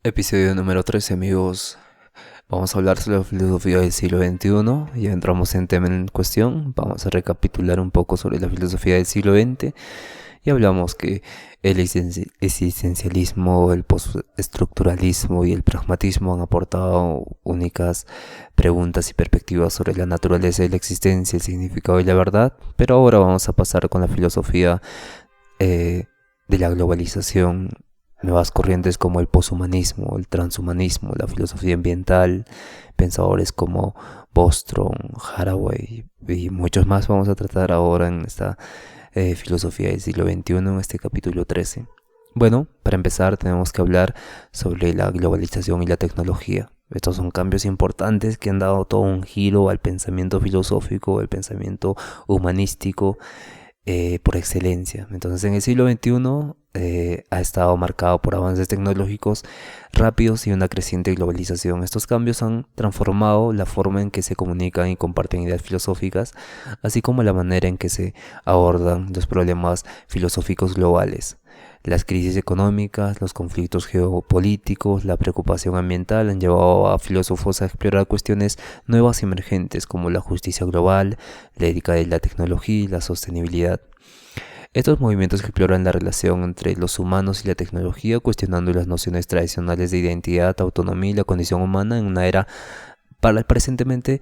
Episodio número 13, amigos. Vamos a hablar sobre la filosofía del siglo XXI. Ya entramos en tema en cuestión. Vamos a recapitular un poco sobre la filosofía del siglo XX. Y hablamos que el existencialismo, el postestructuralismo y el pragmatismo han aportado únicas preguntas y perspectivas sobre la naturaleza de la existencia, el significado y la verdad. Pero ahora vamos a pasar con la filosofía de la globalización, nuevas corrientes como el poshumanismo, el transhumanismo, la filosofía ambiental, pensadores como Bostrom, Haraway y muchos más vamos a tratar ahora en esta filosofía del siglo XXI, en este capítulo 13. Bueno, para empezar tenemos que hablar sobre la globalización y la tecnología. Estos son cambios importantes que han dado todo un giro al pensamiento filosófico, al pensamiento humanístico por excelencia. Entonces en el siglo XXI ha estado marcado por avances tecnológicos rápidos y una creciente globalización. Estos cambios han transformado la forma en que se comunican y comparten ideas filosóficas, así como la manera en que se abordan los problemas filosóficos globales. Las crisis económicas, los conflictos geopolíticos, la preocupación ambiental han llevado a filósofos a explorar cuestiones nuevas y emergentes como la justicia global, la ética de la tecnología y la sostenibilidad. Estos movimientos exploran la relación entre los humanos y la tecnología, cuestionando las nociones tradicionales de identidad, autonomía y la condición humana en una era presentemente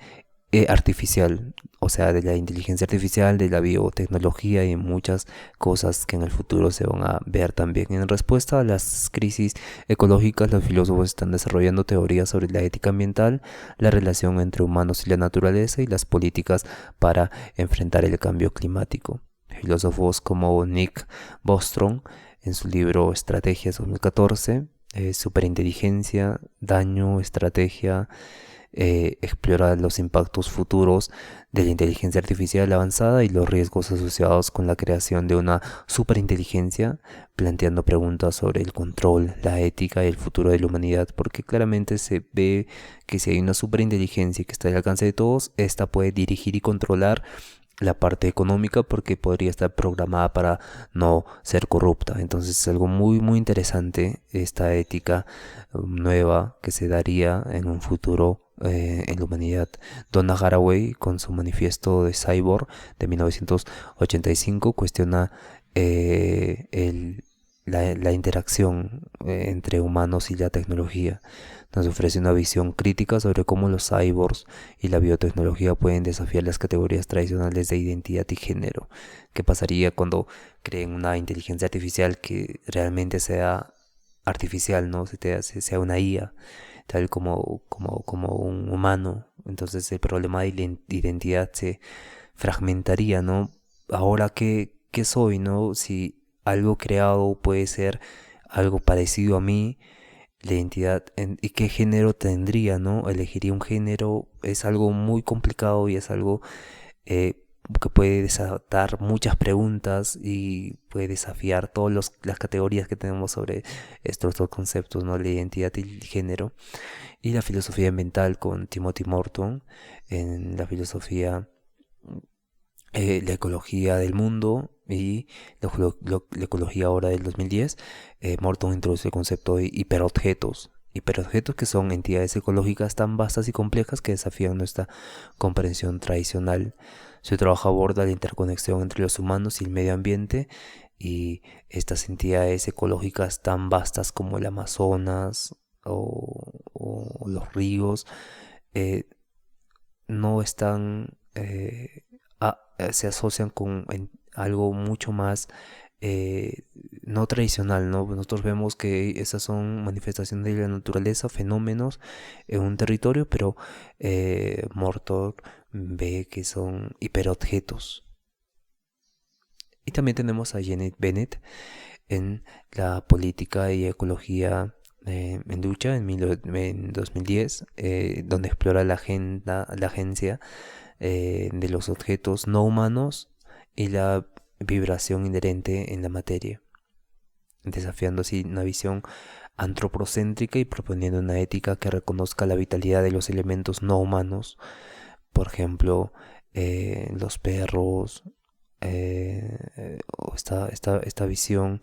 artificial, o sea, de la inteligencia artificial, de la biotecnología y muchas cosas que en el futuro se van a ver también. En respuesta a las crisis ecológicas, los filósofos están desarrollando teorías sobre la ética ambiental, la relación entre humanos y la naturaleza y las políticas para enfrentar el cambio climático. Filósofos como Nick Bostrom, en su libro Estrategias 2014, Superinteligencia, Daño, Estrategia, explora los impactos futuros de la inteligencia artificial avanzada y los riesgos asociados con la creación de una superinteligencia, planteando preguntas sobre el control, la ética y el futuro de la humanidad, porque claramente se ve que si hay una superinteligencia que está al alcance de todos, esta puede dirigir y controlar la parte económica porque podría estar programada para no ser corrupta. Entonces es algo muy interesante esta ética nueva que se daría en un futuro en la humanidad. Donna Haraway, con su manifiesto de Cyborg de 1985, cuestiona la interacción entre humanos y la tecnología. Nos ofrece una visión crítica sobre cómo los cyborgs y la biotecnología pueden desafiar las categorías tradicionales de identidad y género. ¿Qué pasaría cuando creen una inteligencia artificial que realmente sea artificial, ¿no? Sea una IA, tal como un humano? Entonces el problema de identidad se fragmentaría, ¿no? Ahora, ¿qué soy, no? Si algo creado puede ser algo parecido a mí, la identidad y qué género tendría, ¿no? Elegiría un género, es algo muy complicado y es algo eh, que puede desatar muchas preguntas y puede desafiar todas las categorías que tenemos sobre estos dos conceptos, ¿no? La identidad y el género. Y la filosofía ambiental con Timothy Morton, en la filosofía, la ecología del mundo y la ecología ahora del 2010. Morton introduce el concepto de hiperobjetos. Hiperobjetos que son entidades ecológicas tan vastas y complejas que desafían nuestra comprensión tradicional. Su trabajo aborda la interconexión entre los humanos y el medio ambiente y estas entidades ecológicas tan vastas como el Amazonas o los ríos eh, no están se asocian con algo mucho más no tradicional, ¿no? Nosotros vemos que esas son manifestaciones de la naturaleza, fenómenos en un territorio, pero Morton ve que son hiperobjetos. Y también tenemos a Janet Bennett en la política y ecología en lucha en 2010, donde explora la agencia de los objetos no humanos y la vibración inherente en la materia, desafiando así una visión antropocéntrica y proponiendo una ética que reconozca la vitalidad de los elementos no humanos, por ejemplo, los perros, o esta visión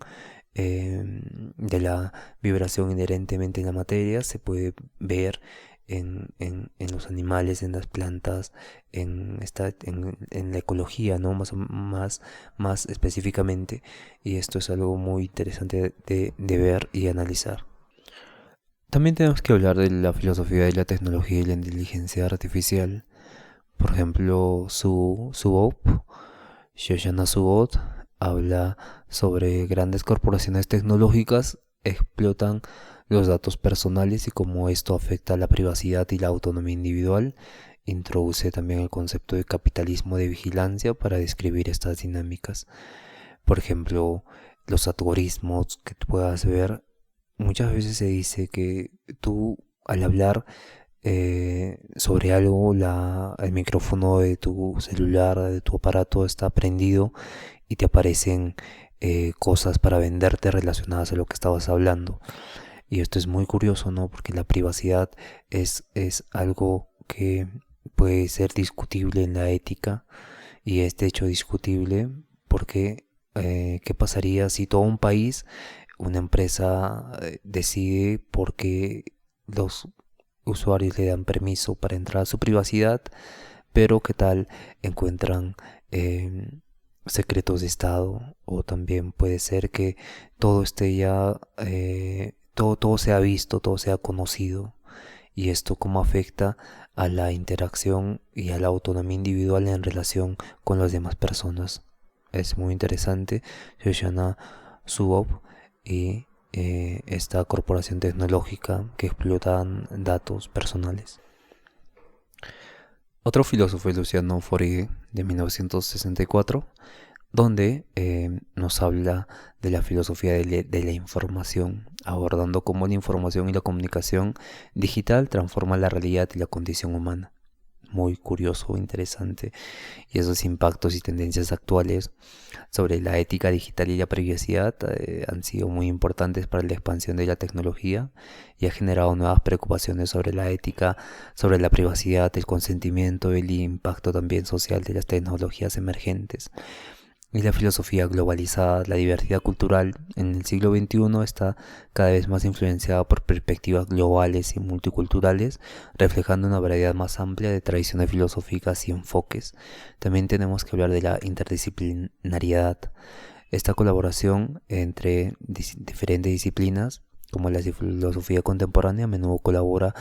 de la vibración inherentemente en la materia se puede ver en los animales, en las plantas, en la ecología, ¿no? Más específicamente. Y esto es algo muy interesante de ver y analizar. También tenemos que hablar de la filosofía de la tecnología y la inteligencia artificial. Por ejemplo, Shoshana Zuboff, habla sobre grandes corporaciones tecnológicas explotan los datos personales y cómo esto afecta a la privacidad y la autonomía individual. Introduce también el concepto de capitalismo de vigilancia para describir estas dinámicas. Por ejemplo, los algoritmos que tú puedas ver, muchas veces se dice que tú al hablar sobre algo, el micrófono de tu celular, de tu aparato está prendido y te aparecen cosas para venderte relacionadas a lo que estabas hablando. Y esto es muy curioso, ¿no? Porque la privacidad es algo que puede ser discutible en la ética y es de hecho discutible porque ¿qué pasaría si todo un país, una empresa decide porque los usuarios le dan permiso para entrar a su privacidad, pero qué tal encuentran secretos de estado? O también puede ser que todo esté ya, todo sea visto, todo sea conocido, y esto cómo afecta a la interacción y a la autonomía individual en relación con las demás personas. Es muy interesante. Shoshana Zuboff y esta corporación tecnológica que explotan datos personales. Otro filósofo es Luciano Fourier, de 1964, donde nos habla de la filosofía de la información, abordando cómo la información y la comunicación digital transforman la realidad y la condición humana. Muy curioso, interesante, y esos impactos y tendencias actuales sobre la ética digital y la privacidad han sido muy importantes para la expansión de la tecnología y ha generado nuevas preocupaciones sobre la ética, sobre la privacidad, el consentimiento y el impacto también social de las tecnologías emergentes. Y la filosofía globalizada, la diversidad cultural en el siglo XXI está cada vez más influenciada por perspectivas globales y multiculturales, reflejando una variedad más amplia de tradiciones filosóficas y enfoques. También tenemos que hablar de la interdisciplinariedad, esta colaboración entre diferentes disciplinas, como la filosofía contemporánea, a menudo colabora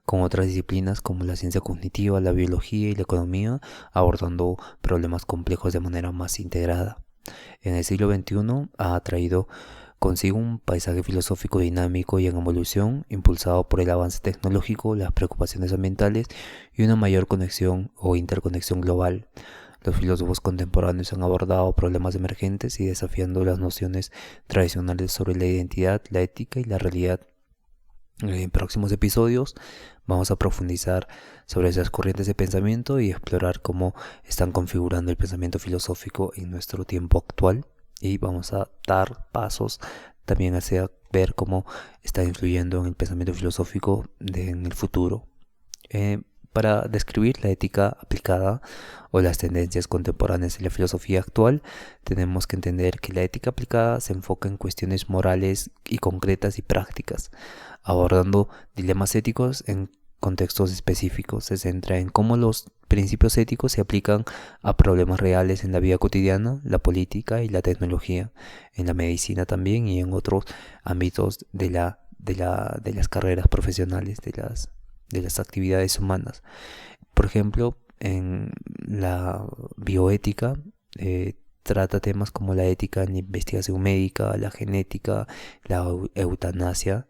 con otras disciplinas como la ciencia cognitiva, la biología y la economía, abordando problemas complejos de manera más integrada. En el siglo XXI ha traído consigo un paisaje filosófico dinámico y en evolución, impulsado por el avance tecnológico, las preocupaciones ambientales y una mayor conexión o interconexión global. Los filósofos contemporáneos han abordado problemas emergentes y desafiando las nociones tradicionales sobre la identidad, la ética y la realidad. En próximos episodios vamos a profundizar sobre esas corrientes de pensamiento y explorar cómo están configurando el pensamiento filosófico en nuestro tiempo actual, y vamos a dar pasos también hacia ver cómo está influyendo en el pensamiento filosófico en el futuro. Para describir la ética aplicada o las tendencias contemporáneas en la filosofía actual, tenemos que entender que la ética aplicada se enfoca en cuestiones morales y concretas y prácticas, abordando dilemas éticos en contextos específicos. Se centra en cómo los principios éticos se aplican a problemas reales en la vida cotidiana, la política y la tecnología, en la medicina también y en otros ámbitos de las carreras profesionales, de las actividades humanas. Por ejemplo, en la bioética trata temas como la ética en investigación médica, la genética, la eutanasia.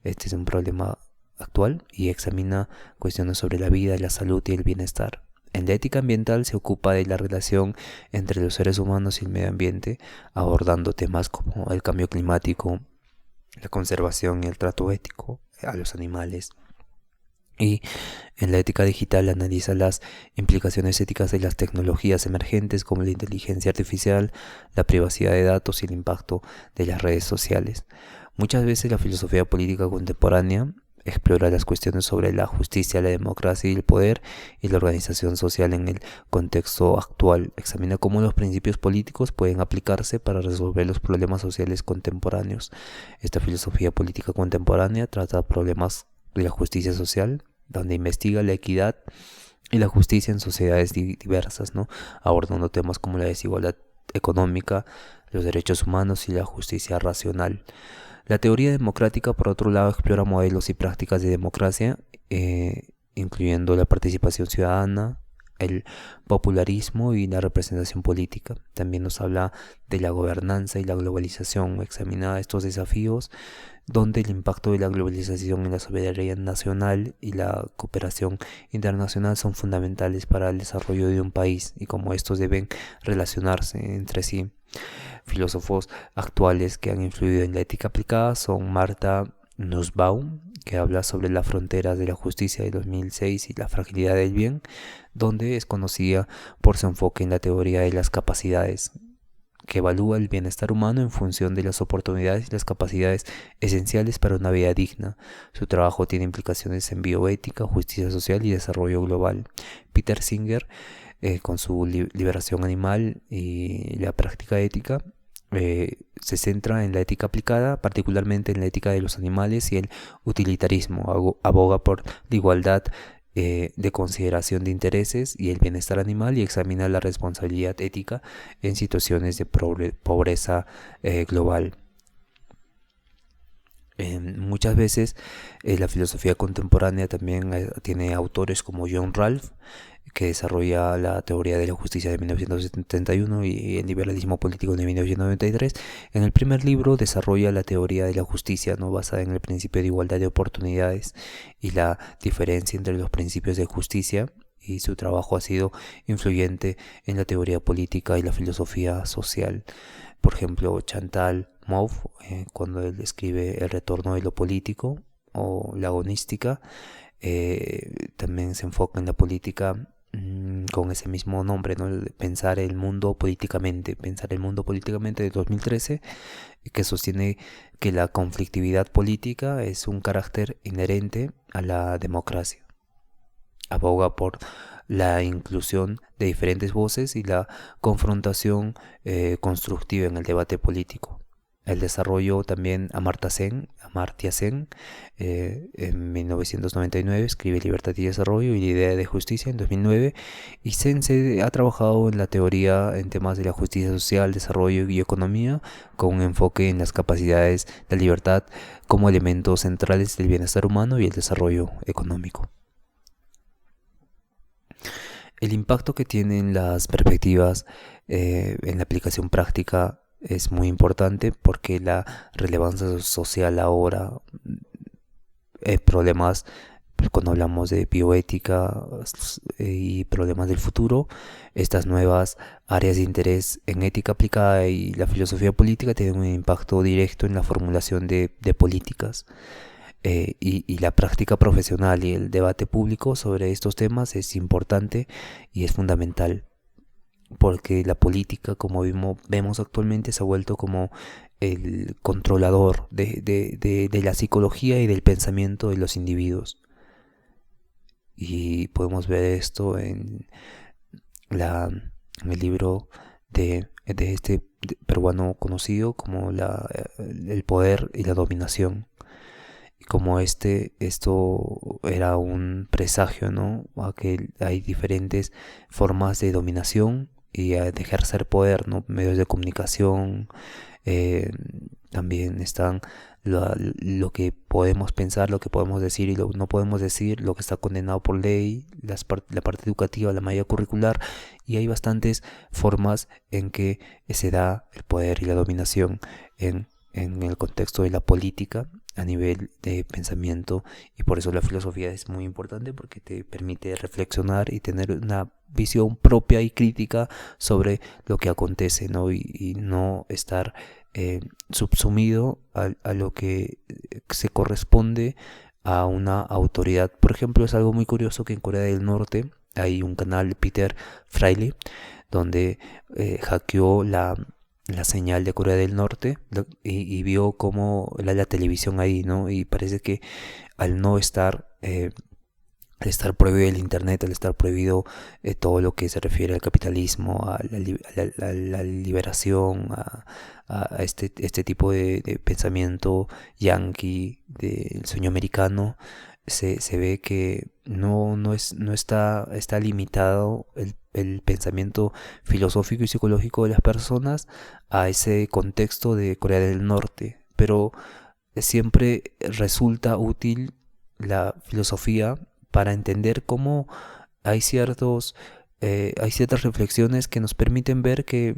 Este es un problema actual y examina cuestiones sobre la vida, la salud y el bienestar. En la ética ambiental se ocupa de la relación entre los seres humanos y el medio ambiente, abordando temas como el cambio climático, la conservación y el trato ético a los animales. Y en la ética digital analiza las implicaciones éticas de las tecnologías emergentes como la inteligencia artificial, la privacidad de datos y el impacto de las redes sociales. Muchas veces la filosofía política contemporánea Explora las cuestiones sobre la justicia, la democracia y el poder y la organización social en el contexto actual. Examina cómo los principios políticos pueden aplicarse para resolver los problemas sociales contemporáneos. Esta filosofía política contemporánea trata problemas de la justicia social, donde investiga la equidad y la justicia en sociedades diversas, ¿no? Abordando temas como la desigualdad económica, los derechos humanos y la justicia racional. La teoría democrática, por otro lado, explora modelos y prácticas de democracia, incluyendo la participación ciudadana, el popularismo y la representación política. También nos habla de la gobernanza y la globalización. Examina estos desafíos donde el impacto de la globalización en la soberanía nacional y la cooperación internacional son fundamentales para el desarrollo de un país y cómo estos deben relacionarse entre sí. Filósofos actuales que han influido en la ética aplicada son Martha Nussbaum, que habla sobre las fronteras de la justicia de 2006 y la fragilidad del bien, donde es conocida por su enfoque en la teoría de las capacidades, que evalúa el bienestar humano en función de las oportunidades y las capacidades esenciales para una vida digna. Su trabajo tiene implicaciones en bioética, justicia social y desarrollo global. Peter Singer, con su liberación animal y la práctica ética, se centra en la ética aplicada, particularmente en la ética de los animales y el utilitarismo. Aboga por la igualdad de consideración de intereses y el bienestar animal y examina la responsabilidad ética en situaciones de pobreza global. Muchas veces la filosofía contemporánea también tiene autores como John Ralph, que desarrolla la teoría de la justicia de 1971 y el liberalismo político de 1993. En el primer libro desarrolla la teoría de la justicia, ¿no?, basada en el principio de igualdad de oportunidades y la diferencia entre los principios de justicia, y su trabajo ha sido influyente en la teoría política y la filosofía social. Por ejemplo, Chantal Mouffe, cuando él escribe El retorno de lo político o la agonística, también se enfoca en la política con ese mismo nombre, ¿no? Pensar el mundo políticamente, de 2013, que sostiene que la conflictividad política es un carácter inherente a la democracia. Aboga por la inclusión de diferentes voces y la confrontación constructiva en el debate político. El desarrollo también Amartya Sen, en 1999 escribe Libertad y Desarrollo y la idea de justicia en 2009, y Sen se ha trabajado en la teoría en temas de la justicia social, desarrollo y economía, con un enfoque en las capacidades de libertad como elementos centrales del bienestar humano y el desarrollo económico. El impacto que tienen las perspectivas en la aplicación práctica es muy importante, porque la relevancia social ahora, problemas cuando hablamos de bioética y problemas del futuro, estas nuevas áreas de interés en ética aplicada y la filosofía política tienen un impacto directo en la formulación de políticas. Y la práctica profesional y el debate público sobre estos temas es importante y es fundamental, porque la política, como vemos actualmente, se ha vuelto como el controlador de la psicología y del pensamiento de los individuos. Y podemos ver esto en el libro de este peruano conocido como El poder y la dominación. Y como esto era un presagio, ¿no?, a que hay diferentes formas de dominación y de ejercer poder, ¿no?, medios de comunicación. También están lo que podemos pensar, lo que podemos decir y lo que no podemos decir, lo que está condenado por ley, la parte educativa, la malla curricular, y hay bastantes formas en que se da el poder y la dominación en el contexto de la política a nivel de pensamiento, y por eso la filosofía es muy importante, porque te permite reflexionar y tener una visión propia y crítica sobre lo que acontece, ¿no? Y no estar subsumido a lo que se corresponde a una autoridad. Por ejemplo, es algo muy curioso que en Corea del Norte hay un canal, Peter Fraile, donde hackeó la señal de Corea del Norte y vio como la televisión ahí, ¿no? Y parece que al no estar, al estar prohibido el internet, al estar prohibido todo lo que se refiere al capitalismo, a la liberación, a este tipo de pensamiento yanqui, del sueño americano, se ve que no está limitado el pensamiento filosófico y psicológico de las personas a ese contexto de Corea del Norte, pero siempre resulta útil la filosofía para entender cómo hay hay ciertas reflexiones que nos permiten ver que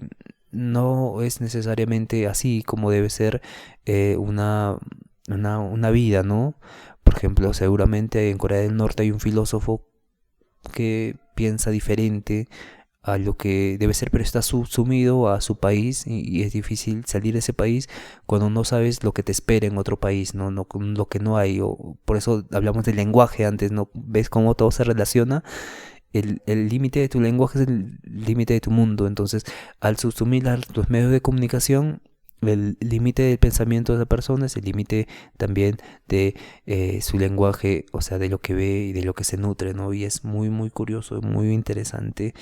no es necesariamente así como debe ser una vida, ¿no? Por ejemplo, seguramente en Corea del Norte hay un filósofo que piensa diferente a lo que debe ser, pero está sumido a su país y es difícil salir de ese país cuando no sabes lo que te espera en otro país, no lo que no hay. Por eso hablamos del lenguaje antes, ¿no? ¿Ves cómo todo se relaciona? El límite de tu lenguaje es el límite de tu mundo. Entonces, al subsumir los medios de comunicación, el límite del pensamiento de esa persona es el límite también de su lenguaje, o sea, de lo que ve y de lo que se nutre, ¿no? Y es muy curioso, muy interesante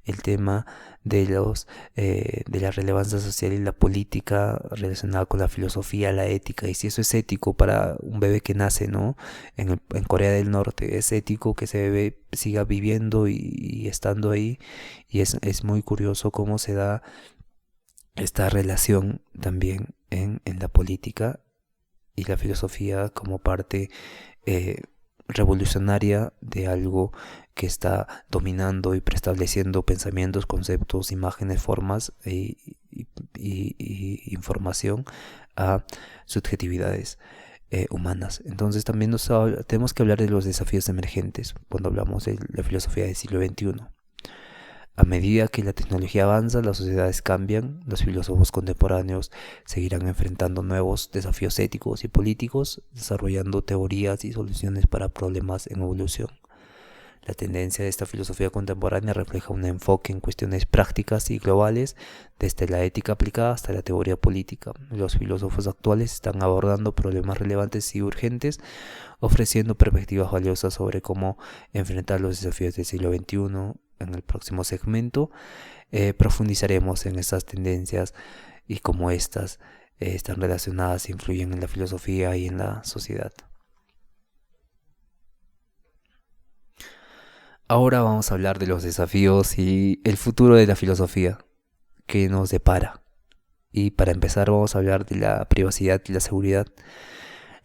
el tema de la relevancia social y la política relacionada con la filosofía, la ética, y si eso es ético para un bebé que nace, ¿no? En Corea del Norte es ético que ese bebé siga viviendo y estando ahí, y es muy curioso cómo se da esta relación también en la política y la filosofía como parte eh, revolucionaria de algo que está dominando y preestableciendo pensamientos, conceptos, imágenes, formas y información a subjetividades humanas. Entonces también tenemos que hablar de los desafíos emergentes cuando hablamos de la filosofía del siglo XXI. A medida que la tecnología avanza, las sociedades cambian, los filósofos contemporáneos seguirán enfrentando nuevos desafíos éticos y políticos, desarrollando teorías y soluciones para problemas en evolución. La tendencia de esta filosofía contemporánea refleja un enfoque en cuestiones prácticas y globales, desde la ética aplicada hasta la teoría política. Los filósofos actuales están abordando problemas relevantes y urgentes, ofreciendo perspectivas valiosas sobre cómo enfrentar los desafíos del siglo XXI. En el próximo segmento profundizaremos en estas tendencias y cómo estas están relacionadas e influyen en la filosofía y en la sociedad. Ahora vamos a hablar de los desafíos y el futuro de la filosofía que nos depara. Y para empezar vamos a hablar de la privacidad y la seguridad.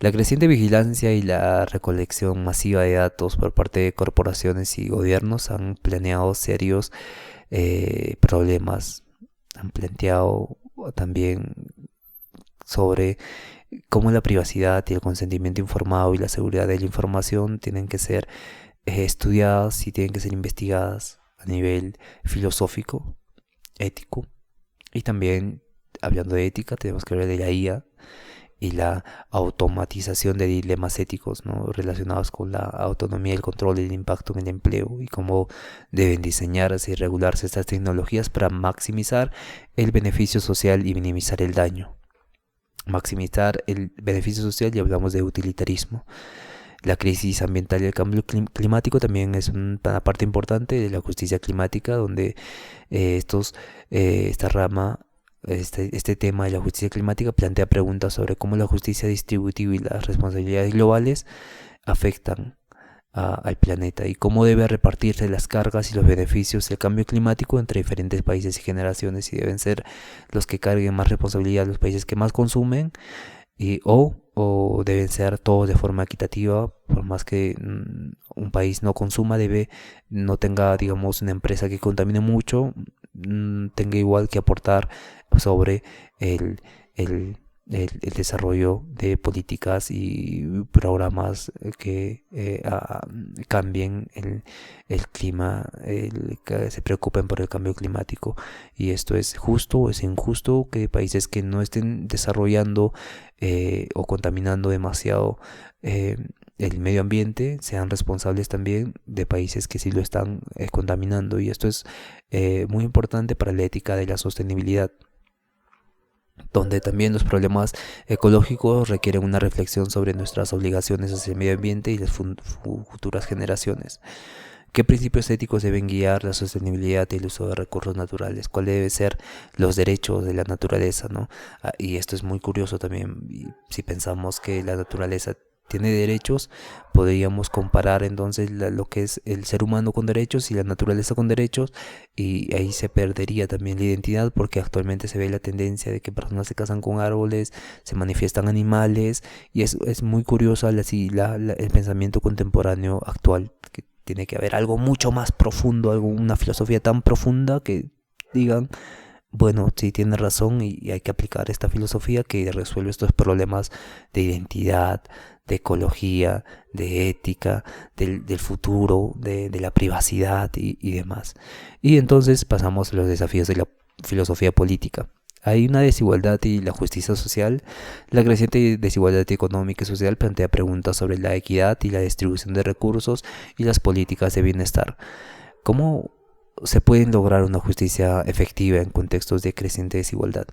La creciente vigilancia y la recolección masiva de datos por parte de corporaciones y gobiernos han planeado serios problemas. Han planteado también sobre cómo la privacidad y el consentimiento informado y la seguridad de la información tienen que ser estudiadas y tienen que ser investigadas a nivel filosófico, ético. Y también, hablando de ética, tenemos que hablar de la IA y la automatización de dilemas éticos, ¿no? Relacionados con la autonomía, el control y el impacto en el empleo, y cómo deben diseñarse y regularse estas tecnologías para maximizar el beneficio social y minimizar el daño. Maximizar el beneficio social, y hablamos de utilitarismo. La crisis ambiental y el cambio climático también es una parte importante de la justicia climática, donde esta rama, este tema de la justicia climática plantea preguntas sobre cómo la justicia distributiva y las responsabilidades globales afectan al planeta y cómo debe repartirse las cargas y los beneficios del cambio climático entre diferentes países y generaciones, y deben ser los que carguen más responsabilidad los países que más consumen o deben ser todos de forma equitativa. Por más que un país no consuma, no tenga, digamos, una empresa que contamine mucho, tenga igual que aportar sobre el desarrollo de políticas y programas que cambien el clima, que se preocupen por el cambio climático. Y esto es justo o es injusto que países que no estén desarrollando o contaminando demasiado el medio ambiente sean responsables también de países que sí lo están contaminando. Y esto es muy importante para la ética de la sostenibilidad. donde también los problemas ecológicos requieren una reflexión sobre nuestras obligaciones hacia el medio ambiente y las futuras generaciones. ¿Qué principios éticos deben guiar la sostenibilidad y el uso de recursos naturales? ¿Cuáles deben ser los derechos de la naturaleza, ¿no? Y esto es muy curioso también. Y si pensamos que la naturaleza tiene derechos, podríamos comparar entonces lo que es el ser humano con derechos y la naturaleza con derechos, y ahí se perdería también la identidad, porque actualmente se ve la tendencia de que personas se casan con árboles, se manifiestan animales, y es muy curioso el pensamiento contemporáneo actual, que tiene que haber algo mucho más profundo, una filosofía tan profunda que digan, bueno, sí tiene razón y hay que aplicar esta filosofía que resuelve estos problemas de identidad, de ecología, de ética, del futuro, de la privacidad y demás. Y entonces pasamos a los desafíos de la filosofía política. Hay una desigualdad y la justicia social. La creciente desigualdad económica y social plantea preguntas sobre la equidad y la distribución de recursos y las políticas de bienestar. ¿Cómo se pueden lograr una justicia efectiva en contextos de creciente desigualdad?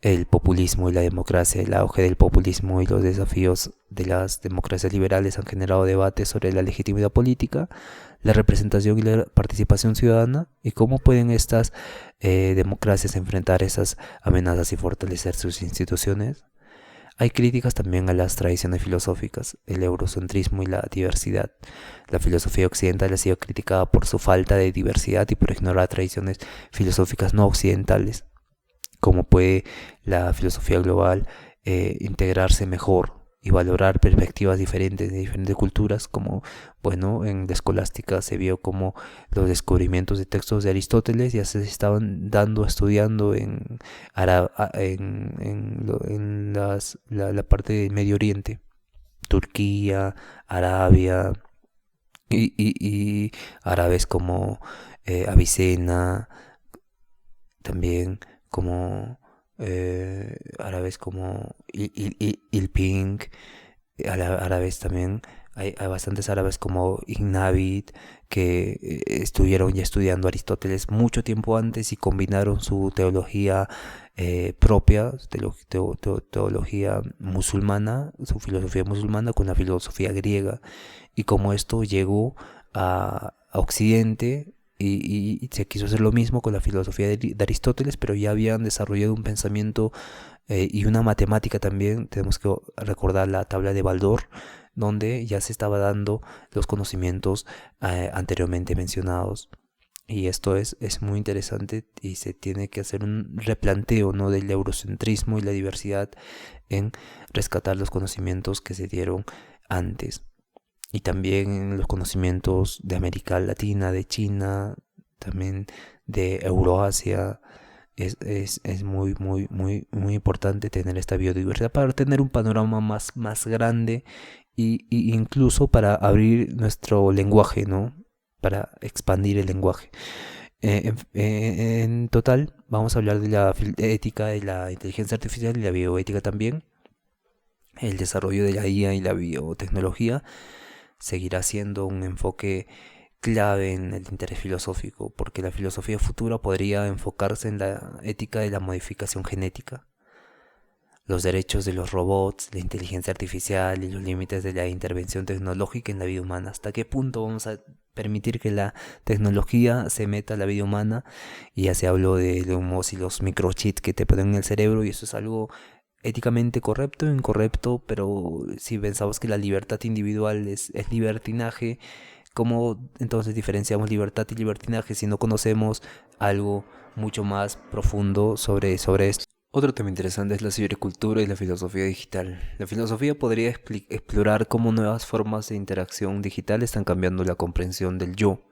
El populismo y la democracia, el auge del populismo y los desafíos de las democracias liberales han generado debates sobre la legitimidad política, la representación y la participación ciudadana, y cómo pueden estas democracias enfrentar esas amenazas y fortalecer sus instituciones. Hay críticas también a las tradiciones filosóficas, el eurocentrismo y la diversidad. La filosofía occidental ha sido criticada por su falta de diversidad y por ignorar tradiciones filosóficas no occidentales. ¿Cómo puede la filosofía global integrarse mejor y valorar perspectivas diferentes de diferentes culturas? Como, bueno, en la escolástica se vio como los descubrimientos de textos de Aristóteles ya se estaban estudiando la parte del Medio Oriente, Turquía, Arabia, y árabes como Avicena, también como árabes como Ilping, árabes también. Hay bastantes árabes como Ignabit que estuvieron ya estudiando Aristóteles mucho tiempo antes y combinaron su teología propia, teología musulmana, su filosofía musulmana con la filosofía griega, y como esto llegó a Occidente. Y se quiso hacer lo mismo con la filosofía de Aristóteles, pero ya habían desarrollado un pensamiento y una matemática también. Tenemos que recordar la tabla de Baldor, donde ya se estaba dando los conocimientos anteriormente mencionados. Y esto es muy interesante y se tiene que hacer un replanteo, ¿no?, del eurocentrismo y la diversidad en rescatar los conocimientos que se dieron antes. Y también los conocimientos de América Latina, de China, también de Euroasia. Es muy importante tener esta biodiversidad para tener un panorama más grande y incluso para abrir nuestro lenguaje, ¿no? Para expandir el lenguaje. En total, vamos a hablar de la ética de la inteligencia artificial y la bioética también. El desarrollo de la IA y la biotecnología seguirá siendo un enfoque clave en el interés filosófico, porque la filosofía futura podría enfocarse en la ética de la modificación genética, los derechos de los robots, la inteligencia artificial y los límites de la intervención tecnológica en la vida humana. ¿Hasta qué punto vamos a permitir que la tecnología se meta a la vida humana? Y ya se habló de los y los microchips que te ponen en el cerebro, y eso es algo éticamente correcto o incorrecto, pero si pensamos que la libertad individual es libertinaje, ¿cómo entonces diferenciamos libertad y libertinaje si no conocemos algo mucho más profundo sobre esto? Otro tema interesante es la cibercultura y la filosofía digital. La filosofía podría explorar cómo nuevas formas de interacción digital están cambiando la comprensión del yo,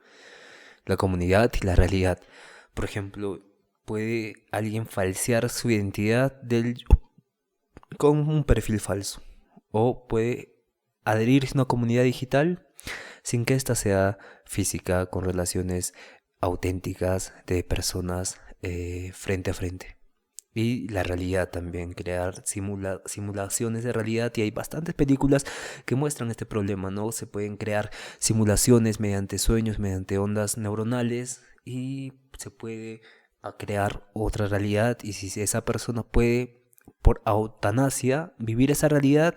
la comunidad y la realidad. Por ejemplo, ¿puede alguien falsear su identidad del yo con un perfil falso? ¿O puede adherirse a una comunidad digital sin que ésta sea física, con relaciones auténticas de personas frente a frente? Y la realidad también, crear simulaciones de realidad, y hay bastantes películas que muestran este problema, ¿no? Se pueden crear simulaciones mediante sueños, mediante ondas neuronales, y se puede a crear otra realidad, y si esa persona puede por eutanasia vivir esa realidad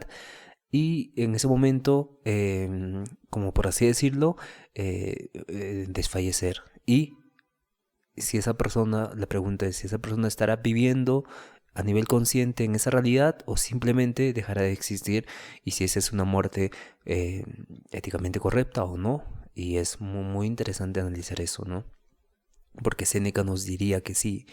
y en ese momento, como por así decirlo, desfallecer. Y si esa persona, la pregunta es si esa persona estará viviendo a nivel consciente en esa realidad o simplemente dejará de existir, y si esa es una muerte éticamente correcta o no. Y es muy interesante analizar eso, ¿no? Porque Séneca nos diría que sí,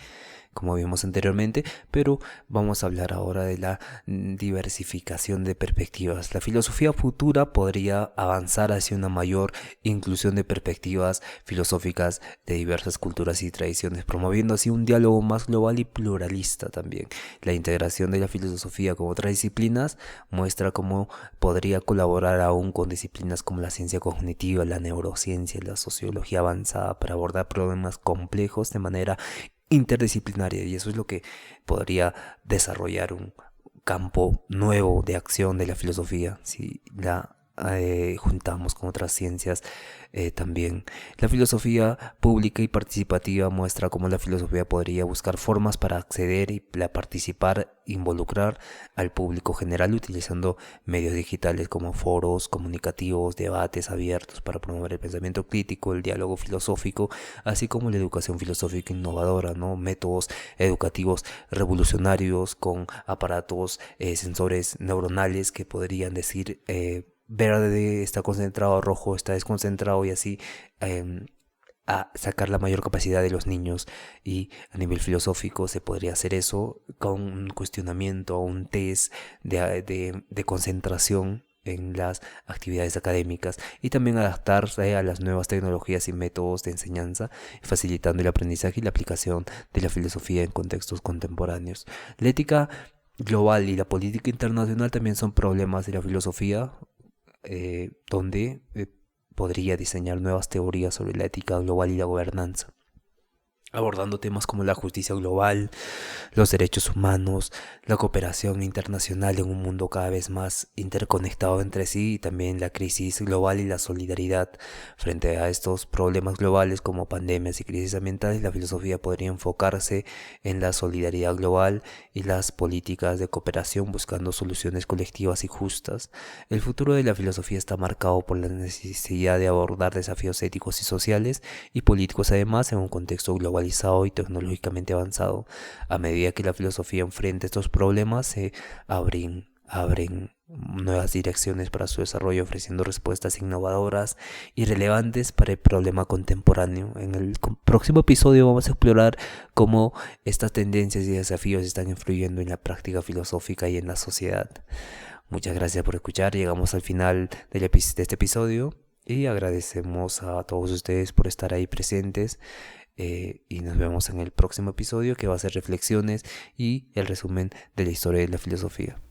como vimos anteriormente, pero vamos a hablar ahora de la diversificación de perspectivas. La filosofía futura podría avanzar hacia una mayor inclusión de perspectivas filosóficas de diversas culturas y tradiciones, promoviendo así un diálogo más global y pluralista también. La integración de la filosofía con otras disciplinas muestra cómo podría colaborar aún con disciplinas como la ciencia cognitiva, la neurociencia y la sociología avanzada para abordar problemas complejos de manera interdisciplinaria, y eso es lo que podría desarrollar un campo nuevo de acción de la filosofía si la juntamos con otras ciencias también. La filosofía pública y participativa muestra cómo la filosofía podría buscar formas para acceder y participar, involucrar al público general utilizando medios digitales como foros comunicativos, debates abiertos para promover el pensamiento crítico, el diálogo filosófico, así como la educación filosófica innovadora, ¿no? Métodos educativos revolucionarios con aparatos sensores neuronales que podrían decir verde está concentrado, rojo está desconcentrado, y así a sacar la mayor capacidad de los niños. Y a nivel filosófico se podría hacer eso con un cuestionamiento, un test de concentración en las actividades académicas, y también adaptarse a las nuevas tecnologías y métodos de enseñanza, facilitando el aprendizaje y la aplicación de la filosofía en contextos contemporáneos. La ética global y la política internacional también son problemas de la filosofía, donde podría diseñar nuevas teorías sobre la ética global y la gobernanza, abordando temas como la justicia global, los derechos humanos, la cooperación internacional en un mundo cada vez más interconectado entre sí, y también la crisis global y la solidaridad. Frente a estos problemas globales como pandemias y crisis ambientales, la filosofía podría enfocarse en la solidaridad global y las políticas de cooperación, buscando soluciones colectivas y justas. El futuro de la filosofía está marcado por la necesidad de abordar desafíos éticos y sociales y políticos, además en un contexto globalizado y tecnológicamente avanzado. A medida que la filosofía enfrenta estos problemas, se abren nuevas direcciones para su desarrollo, ofreciendo respuestas innovadoras y relevantes para el problema contemporáneo. En el próximo episodio vamos a explorar cómo estas tendencias y desafíos están influyendo en la práctica filosófica y en la sociedad. Muchas gracias por escuchar. Llegamos al final de este episodio y agradecemos a todos ustedes por estar ahí presentes. Y nos vemos en el próximo episodio, que va a ser reflexiones y el resumen de la historia de la filosofía.